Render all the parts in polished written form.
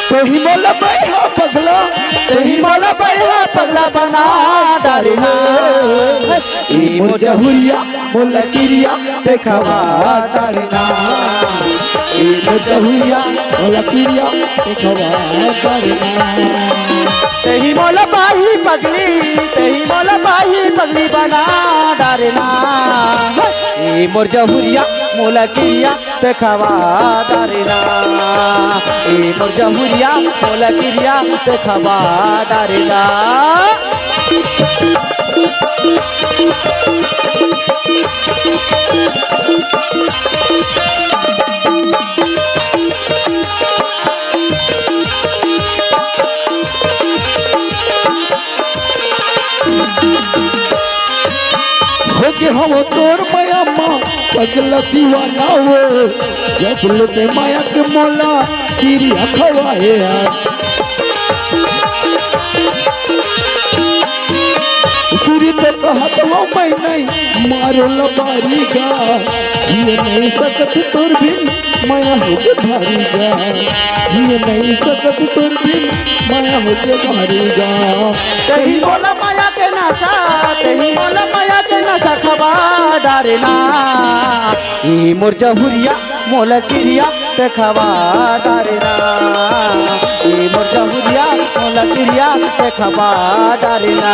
तेही मोला बैहा पगला, तेही मोला बैहा पगला बना डालना। ई मोर जहुरिया मोला किरिया देखवा डालना। ई मोर जहुरिया मोला किरिया देखवा डालना। तेही मोला बाही पगली, तेही मोला बाही पगली बना डालना। ई मोर जहुरिया मोला किरिया देखवा डालना। ई मोर जहुरिया मोला किरिया देखवा डालना। होके हम तोर माया माँ पगला दीवाना हो। जब लोटे माया के मोला किरिया खवाए सूर्य तो कहत हो मैं नहीं मारो लबारी गा। जिए नहीं सकत तोर बिन माया होके भारी गा। जिए नहीं सकत तोर बिन माया होके भारी गा। कहीं बोला माया के नाचा, कहीं बोला माया के नाचा खबा डालना। ई मोर जहुरिया मोला किरिया देखवा डालना। ई मोर जहुरिया मोला किरिया देखवा डालना।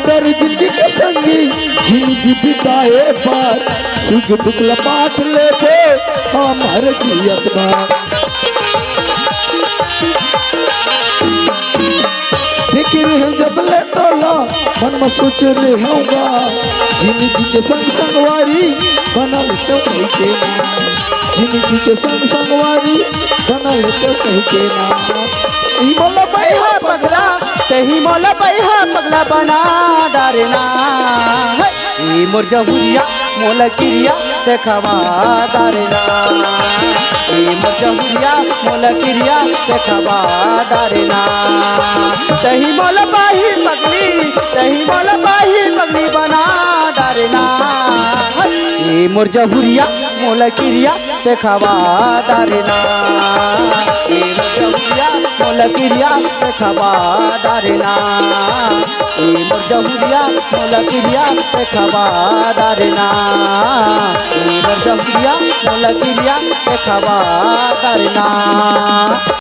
डर जिंदगी के संगी जिंदगी बिताए बार सुख दुख लपाट ले दे हमार जियत बार। फिक्र है जब ले तोला मन में सोच रहे होगा। जिंदगी के संग संगवारी बनल तो कहीं के ना। जिंदगी के संग संगवारी बनल तो कहीं के ना। ई मोला बैहा पगला, तेही मोला बैहा पगला बना डालना। ई मोर जहुरिया मोला किरिया देखवा डालना। ई मोर जहुरिया मोला किरिया देखवा डालना। तेही मोला बाही पगली, तेही मोला बाही पगली बना डालना। ई मोर जहुरिया मोला किरिया देखवा डालना। ई मोर जहुरिया मोला किरिया देखवा डालना। ई मोर जहुरिया मोला किरिया देखवा डालना। ई मोर जहुरिया मोला किरिया देखवा डालना।